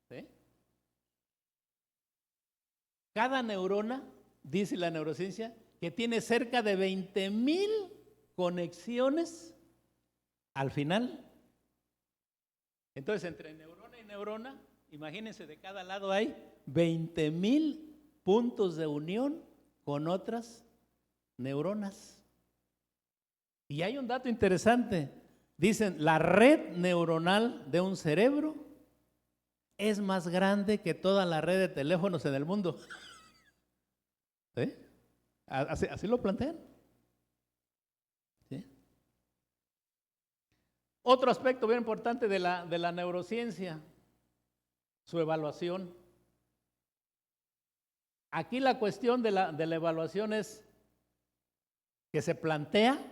¿sí? Cada neurona, dice la neurociencia, que tiene cerca de 20,000 conexiones al final. Entonces, entre neurona y neurona, imagínense, de cada lado hay 20,000 puntos de unión con otras neuronas. Y hay un dato interesante. Dicen, la red neuronal de un cerebro es más grande que toda la red de teléfonos en el mundo. ¿Sí? Así lo plantean. ¿Sí? Otro aspecto bien importante de la neurociencia, su evaluación. Aquí la cuestión de la evaluación es que se plantea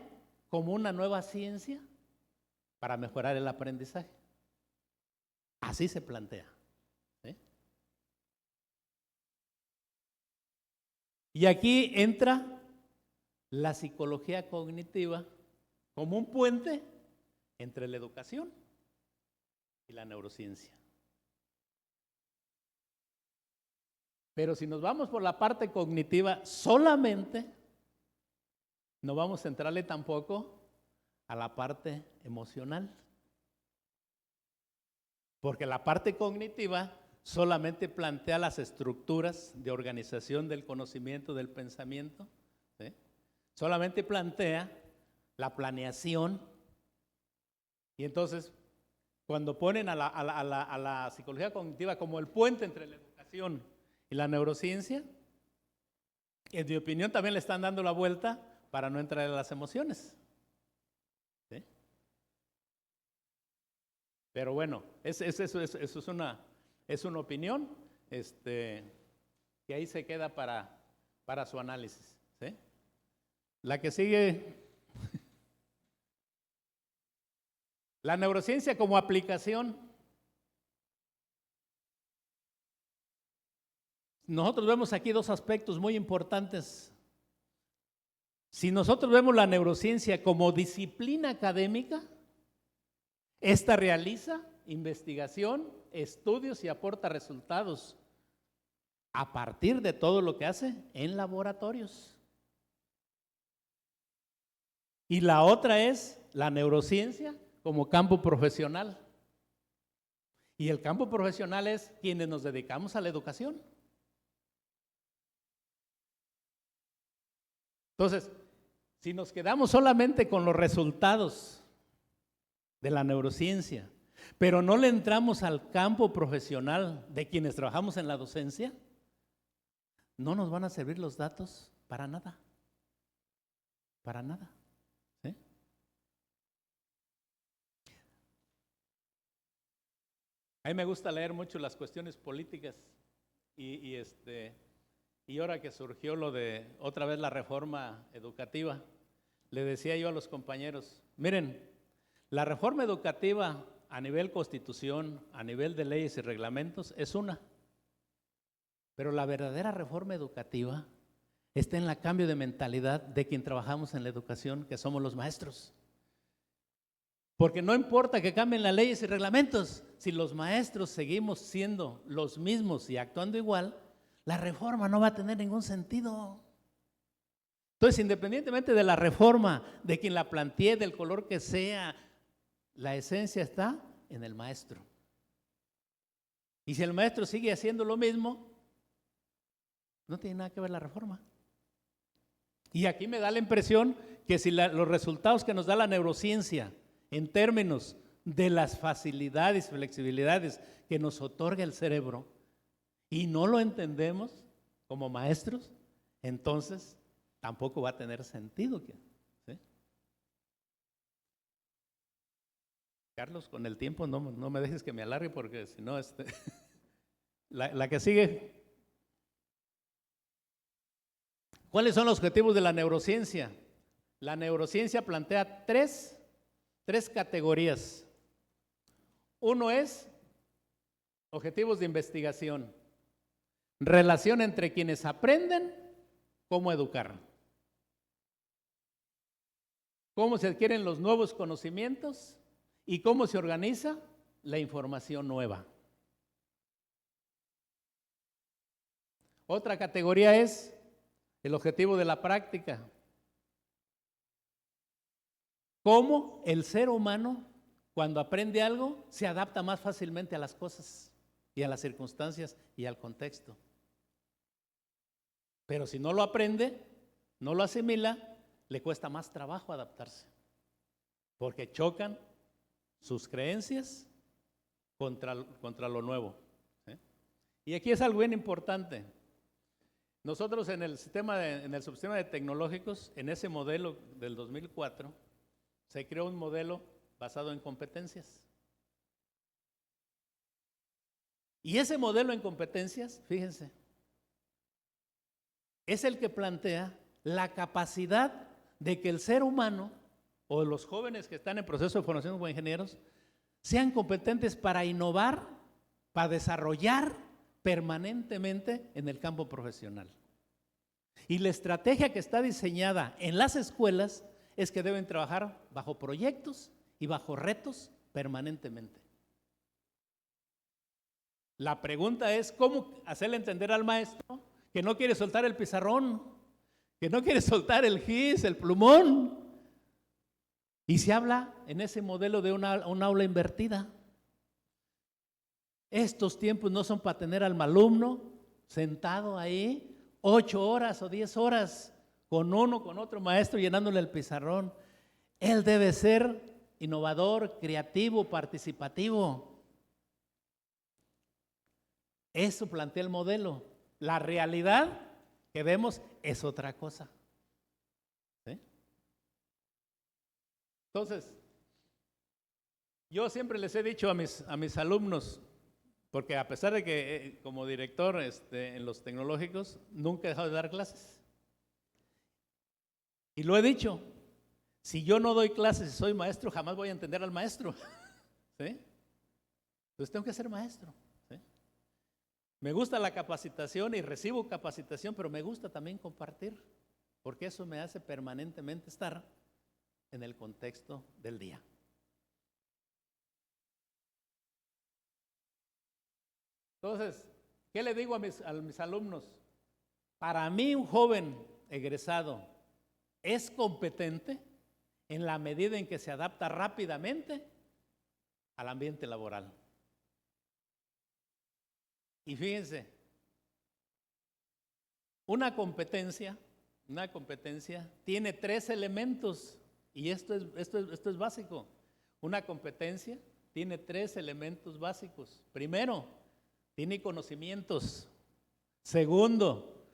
como una nueva ciencia para mejorar el aprendizaje. Así se plantea. ¿Sí? Y aquí entra la psicología cognitiva como un puente entre la educación y la neurociencia. Pero si nos vamos por la parte cognitiva solamente, no vamos a entrarle tampoco a la parte emocional. Porque la parte cognitiva solamente plantea las estructuras de organización del conocimiento, del pensamiento, ¿sí? Solamente plantea la planeación. Y entonces, cuando ponen a la psicología cognitiva como el puente entre la educación y la neurociencia, en mi opinión también le están dando la vuelta para no entrar en las emociones. ¿Sí? Pero bueno, eso es una opinión que ahí se queda para su análisis. ¿Sí? La que sigue, la neurociencia como aplicación. Nosotros vemos aquí dos aspectos muy importantes. Si nosotros vemos la neurociencia como disciplina académica, esta realiza investigación, estudios y aporta resultados a partir de todo lo que hace en laboratorios. Y la otra es la neurociencia como campo profesional. Y el campo profesional es quienes nos dedicamos a la educación. Entonces, si nos quedamos solamente con los resultados de la neurociencia, pero no le entramos al campo profesional de quienes trabajamos en la docencia, no nos van a servir los datos para nada. Para nada. ¿Sí? A mí me gusta leer mucho las cuestiones políticas y ahora que surgió lo de otra vez la reforma educativa, le decía yo a los compañeros, miren, la reforma educativa a nivel constitución, a nivel de leyes y reglamentos es una, pero la verdadera reforma educativa está en el cambio de mentalidad de quien trabajamos en la educación, que somos los maestros. Porque no importa que cambien las leyes y reglamentos, si los maestros seguimos siendo los mismos y actuando igual, la reforma no va a tener ningún sentido. Entonces, independientemente de la reforma, de quien la plantee, del color que sea, la esencia está en el maestro. Y si el maestro sigue haciendo lo mismo, no tiene nada que ver la reforma. Y aquí me da la impresión que si los resultados que nos da la neurociencia en términos de las facilidades y flexibilidades que nos otorga el cerebro y no lo entendemos como maestros, entonces tampoco va a tener sentido. ¿Sí? Carlos, con el tiempo no me dejes que me alargue porque si no, la que sigue. ¿Cuáles son los objetivos de la neurociencia? La neurociencia plantea tres categorías. Uno es objetivos de investigación, relación entre quienes aprenden, cómo educar. cómo se adquieren los nuevos conocimientos y cómo se organiza la información nueva. Otra categoría es el objetivo de la práctica. Cómo el ser humano, cuando aprende algo, se adapta más fácilmente a las cosas y a las circunstancias y al contexto. Pero si no lo aprende, no lo asimila, le cuesta más trabajo adaptarse, porque chocan sus creencias contra lo nuevo. Y aquí es algo bien importante. Nosotros en el subsistema de tecnológicos, en ese modelo del 2004, se creó un modelo basado en competencias. Y ese modelo en competencias, fíjense, es el que plantea la capacidad de que el ser humano o los jóvenes que están en proceso de formación como ingenieros sean competentes para innovar, para desarrollar permanentemente en el campo profesional. Y la estrategia que está diseñada en las escuelas es que deben trabajar bajo proyectos y bajo retos permanentemente. La pregunta es cómo hacerle entender al maestro que no quiere soltar el pizarrón, que no quiere soltar el gis, el plumón. Y se habla en ese modelo de un aula invertida. Estos tiempos no son para tener al alumno sentado ahí 8 horas o 10 horas con otro maestro llenándole el pizarrón. Él debe ser innovador, creativo, participativo. Eso plantea el modelo. La realidad que vemos es otra cosa. ¿Sí? Entonces, yo siempre les he dicho a mis alumnos, porque a pesar de que como director en los tecnológicos, nunca he dejado de dar clases. Y lo he dicho, si yo no doy clases y soy maestro, jamás voy a entender al maestro. ¿Sí? Entonces tengo que ser maestro. ¿Sí? Me gusta la capacitación y recibo capacitación, pero me gusta también compartir, porque eso me hace permanentemente estar en el contexto del día. Entonces, ¿qué le digo a mis alumnos? Para mí un joven egresado es competente en la medida en que se adapta rápidamente al ambiente laboral. Y fíjense, una competencia tiene 3 elementos, y esto es básico. Una competencia tiene 3 elementos básicos. Primero, tiene conocimientos. Segundo,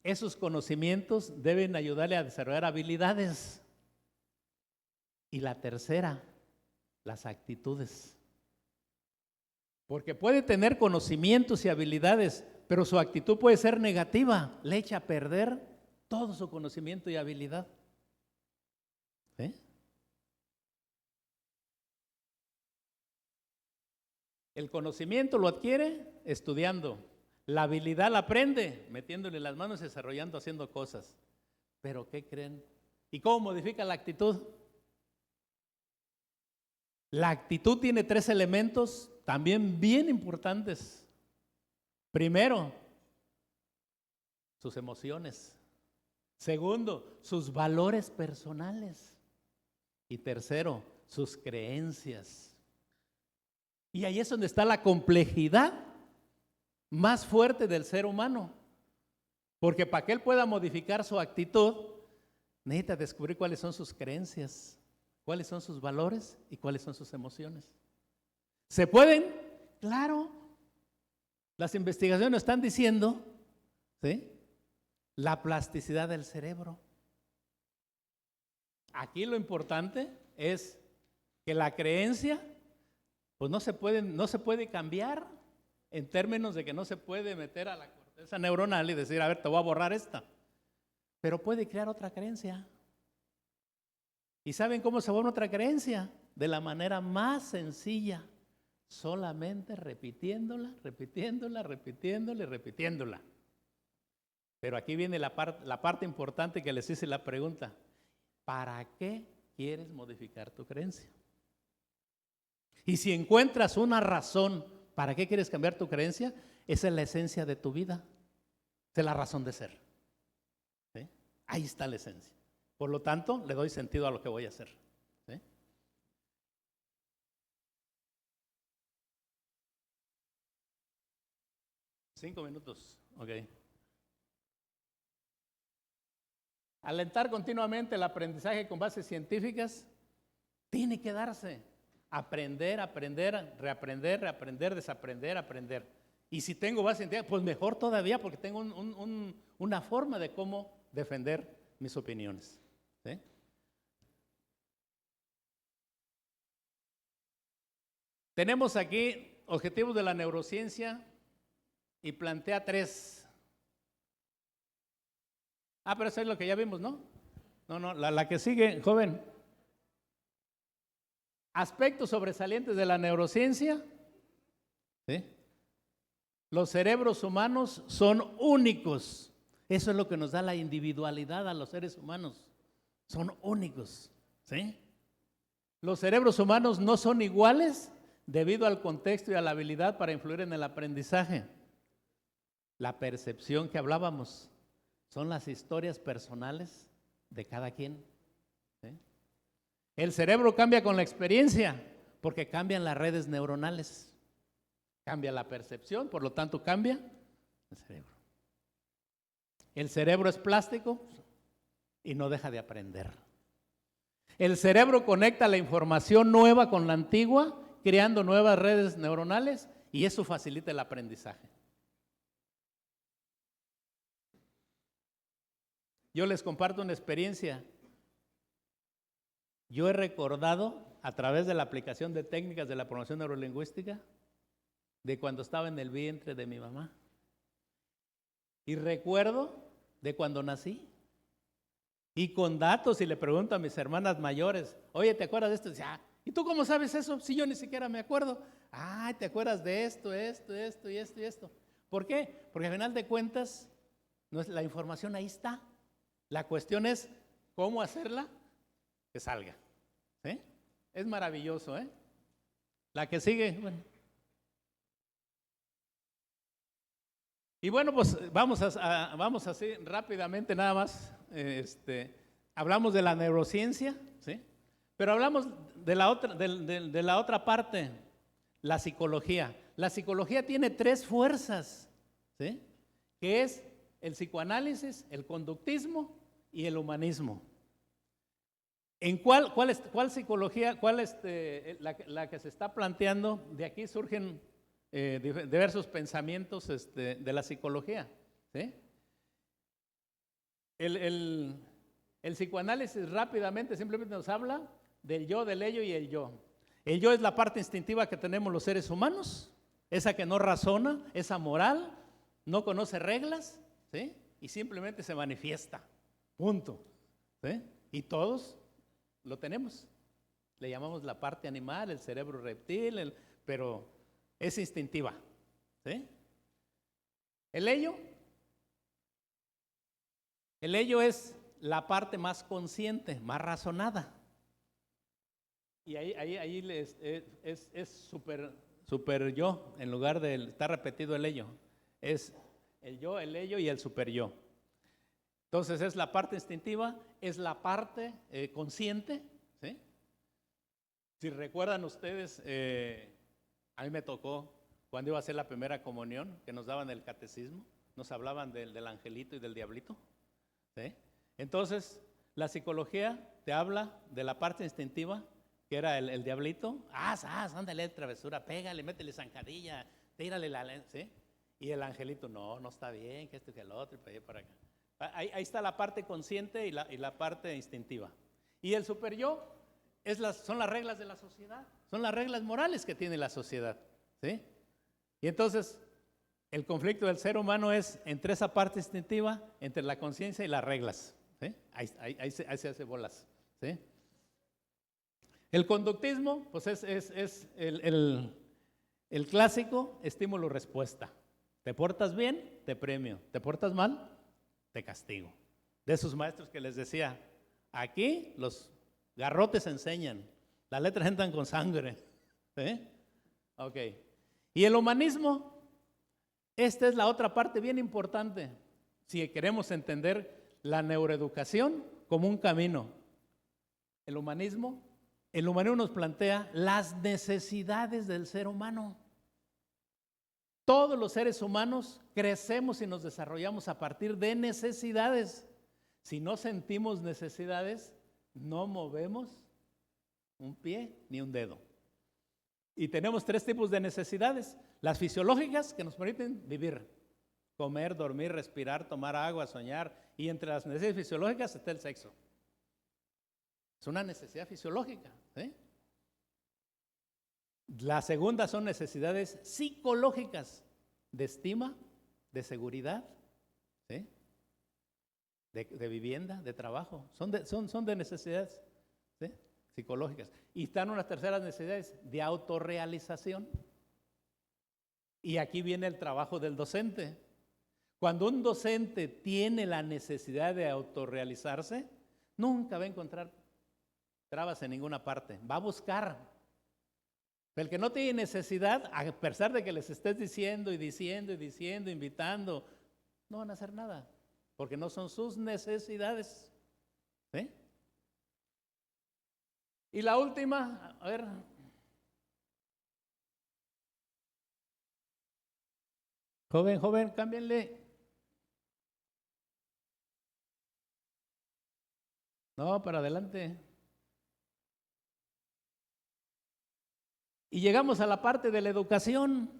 esos conocimientos deben ayudarle a desarrollar habilidades. Y la tercera, las actitudes. Porque puede tener conocimientos y habilidades, pero su actitud puede ser negativa, le echa a perder todo su conocimiento y habilidad. ¿Sí? El conocimiento lo adquiere estudiando, la habilidad la aprende metiéndole las manos, desarrollando, haciendo cosas. Pero ¿qué creen? ¿Y cómo modifica la actitud? La actitud tiene 3 elementos también bien importantes. Primero, sus emociones. Segundo, sus valores personales. Y tercero, sus creencias. Y ahí es donde está la complejidad más fuerte del ser humano. Porque para que él pueda modificar su actitud, necesita descubrir cuáles son sus creencias, cuáles son sus valores y cuáles son sus emociones. ¿Se pueden? Claro. Las investigaciones están diciendo, ¿sí?, la plasticidad del cerebro. Aquí lo importante es que la creencia, pues no se puede cambiar en términos de que no se puede meter a la corteza neuronal y decir, a ver, te voy a borrar esta. Pero puede crear otra creencia. ¿Y saben cómo se borra otra creencia? De la manera más sencilla, solamente repitiéndola. Pero aquí viene la parte importante que les hice la pregunta. ¿Para qué quieres modificar tu creencia. Y si encuentras una razón para qué quieres cambiar tu creencia, esa es la esencia de tu vida. Esa es la razón de ser. ¿Sí? Ahí está la esencia. Por lo tanto, le doy sentido a lo que voy a hacer. ¿Sí? Cinco minutos. Ok. Alentar continuamente el aprendizaje con bases científicas tiene que darse. Aprender, aprender, reaprender, reaprender, desaprender, aprender. Y si tengo base científica, pues mejor todavía, porque tengo una forma de cómo defender mis opiniones. ¿Sí? Tenemos aquí objetivos de la neurociencia y plantea 3. Pero eso es lo que ya vimos, ¿no? No, la que sigue, joven. Aspectos sobresalientes de la neurociencia. ¿Sí? Los cerebros humanos son únicos. Eso es lo que nos da la individualidad a los seres humanos. Son únicos. ¿Sí? Los cerebros humanos no son iguales debido al contexto y a la habilidad para influir en el aprendizaje. La percepción que hablábamos son las historias personales de cada quien. ¿Sí? El cerebro cambia con la experiencia porque cambian las redes neuronales. Cambia la percepción, por lo tanto cambia el cerebro. El cerebro es plástico y no deja de aprender. El cerebro conecta la información nueva con la antigua, creando nuevas redes neuronales y eso facilita el aprendizaje. Yo les comparto una experiencia. Yo he recordado a través de la aplicación de técnicas de la programación neurolingüística de cuando estaba en el vientre de mi mamá. Y recuerdo de cuando nací. Y con datos, y le pregunto a mis hermanas mayores, oye, ¿te acuerdas de esto? Y dice, ¿y tú cómo sabes eso? Si yo ni siquiera me acuerdo. ¿Te acuerdas de esto y esto? ¿Por qué? Porque al final de cuentas, la información ahí está. La cuestión es cómo hacerla que salga. ¿Sí? Es maravilloso, ¿eh? La que sigue. Bueno. Y bueno, pues vamos así rápidamente nada más. Hablamos de la neurociencia, ¿sí? Pero hablamos de la otra parte, la psicología. La psicología tiene 3 fuerzas, ¿sí? Que es el psicoanálisis, el conductismo y el humanismo. ¿En cuál psicología, la que se está planteando? De aquí surgen diversos pensamientos de la psicología. ¿Sí? El psicoanálisis rápidamente simplemente nos habla del yo, del ello y el yo. El yo es la parte instintiva que tenemos los seres humanos, esa que no razona, esa moral, no conoce reglas, ¿sí? Y simplemente se manifiesta. Punto. ¿Sí? Y todos lo tenemos. Le llamamos la parte animal, el cerebro reptil, pero es instintiva. ¿Sí? El ello es la parte más consciente, más razonada. Y ahí es super yo, en lugar de está repetido el ello. Es el yo, el ello y el super yo. Entonces es la parte instintiva, es la parte consciente. ¿Sí? Si recuerdan ustedes, a mí me tocó cuando iba a hacer la primera comunión, que nos daban el catecismo, nos hablaban del angelito y del diablito. ¿Sí? Entonces, la psicología te habla de la parte instintiva, que era el diablito. Ándale, travesura, pégale, métele zancadilla, tírale ¿sí? Y el angelito, no está bien, que esto y que el otro, y para allá para acá. Ahí está la parte consciente y la parte instintiva. Y el super yo son las reglas de la sociedad, son las reglas morales que tiene la sociedad. ¿Sí? Y entonces, el conflicto del ser humano es entre esa parte instintiva, entre la conciencia y las reglas. ¿Sí? Ahí se hace bolas. ¿Sí? El conductismo, pues es el clásico estímulo-respuesta. Te portas bien, te premio. Te portas mal, te castigo. De esos maestros que les decía, aquí los Garrotes enseñan. Las letras entran con sangre. ¿Sí? Ok. Y el humanismo, esta es la otra parte bien importante. Si queremos entender la neuroeducación como un camino. El humanismo nos plantea las necesidades del ser humano. Todos los seres humanos crecemos y nos desarrollamos a partir de necesidades. Si no sentimos necesidades, no movemos un pie ni un dedo. Y tenemos 3 tipos de necesidades. Las fisiológicas, que nos permiten vivir, comer, dormir, respirar, tomar agua, soñar. Y entre las necesidades fisiológicas está el sexo. Es una necesidad fisiológica, ¿sí? La segunda son necesidades psicológicas, de estima, de seguridad, ¿sí? de vivienda, de trabajo. Son de necesidades, ¿sí? psicológicas. Y están unas terceras necesidades de autorrealización. Y aquí viene el trabajo del docente. Cuando un docente tiene la necesidad de autorrealizarse, nunca va a encontrar trabas en ninguna parte. Va a buscar. El que no tiene necesidad, a pesar de que les estés diciendo, invitando, no van a hacer nada, porque no son sus necesidades. ¿Sí? Y la última, a ver. Joven, cámbienle. No, para adelante. Y llegamos a la parte de la educación,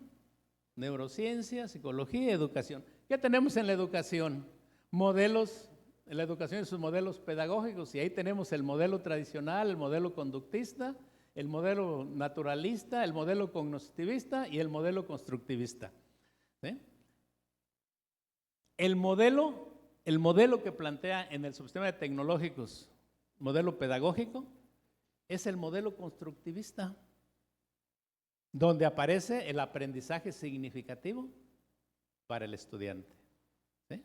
neurociencia, psicología y educación. ¿Qué tenemos en la educación? Modelos, en la educación y sus modelos pedagógicos, y ahí tenemos el modelo tradicional, el modelo conductista, el modelo naturalista, el modelo cognitivista y el modelo constructivista. ¿Sí? El modelo que plantea en el subsistema de tecnológicos, modelo pedagógico, es el modelo constructivista, donde aparece el aprendizaje significativo para el estudiante. ¿Sí?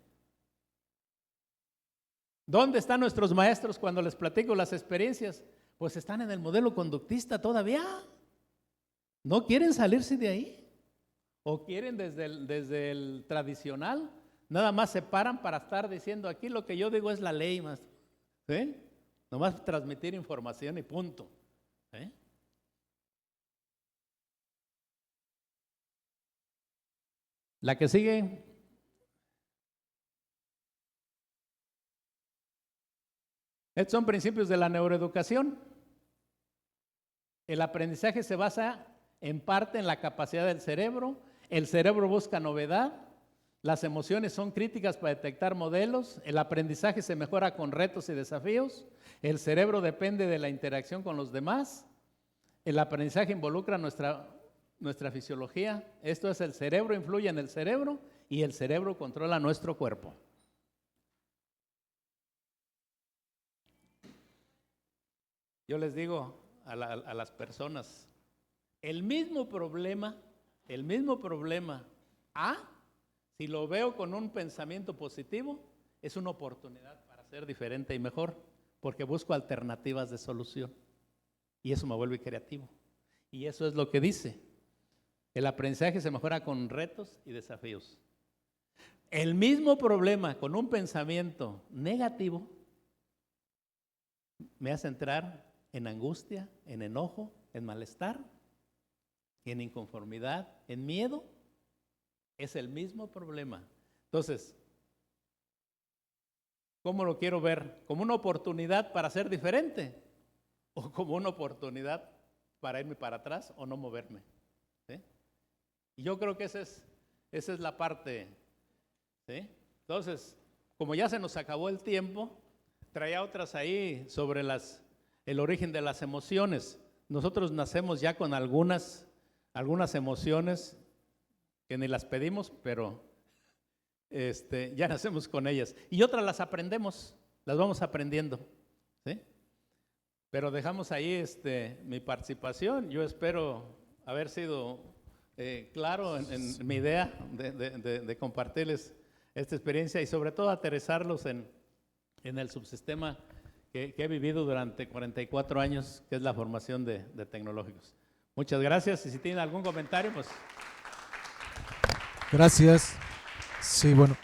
¿Dónde están nuestros maestros cuando les platico las experiencias? Pues están en el modelo conductista todavía. ¿No quieren salirse de ahí? ¿O quieren desde el tradicional? Nada más se paran para estar diciendo aquí lo que yo digo es la ley, maestro. ¿Sí? Nomás transmitir información y punto. ¿Sí? La que sigue. Estos son principios de la neuroeducación. El aprendizaje se basa en parte en la capacidad del cerebro. El cerebro busca novedad. Las emociones son críticas para detectar modelos. El aprendizaje se mejora con retos y desafíos. El cerebro depende de la interacción con los demás. El aprendizaje involucra nuestra fisiología. Esto es, el cerebro influye en el cerebro y el cerebro controla nuestro cuerpo. Yo les digo a las personas, el mismo problema, si lo veo con un pensamiento positivo, es una oportunidad para ser diferente y mejor, porque busco alternativas de solución y eso me vuelve creativo. Y eso es lo que dice. El aprendizaje se mejora con retos y desafíos. El mismo problema con un pensamiento negativo me hace entrar en angustia, en enojo, en malestar, en inconformidad, en miedo. Es el mismo problema. Entonces, ¿cómo lo quiero ver? ¿Como una oportunidad para ser diferente? ¿O como una oportunidad para irme para atrás o no moverme? ¿Sí? Y yo creo que esa es la parte. ¿Sí? Entonces, como ya se nos acabó el tiempo, traía otras ahí sobre el origen de las emociones. Nosotros nacemos ya con algunas emociones que ni las pedimos, pero ya nacemos con ellas. Y otras las aprendemos, las vamos aprendiendo. ¿Sí? Pero dejamos ahí mi participación. Yo espero haber sido claro en mi idea de compartirles esta experiencia y sobre todo aterrizarlos en el subsistema que he vivido durante 44 años, que es la formación de tecnológicos. Muchas gracias, y si tienen algún comentario, pues… Gracias. Sí, bueno.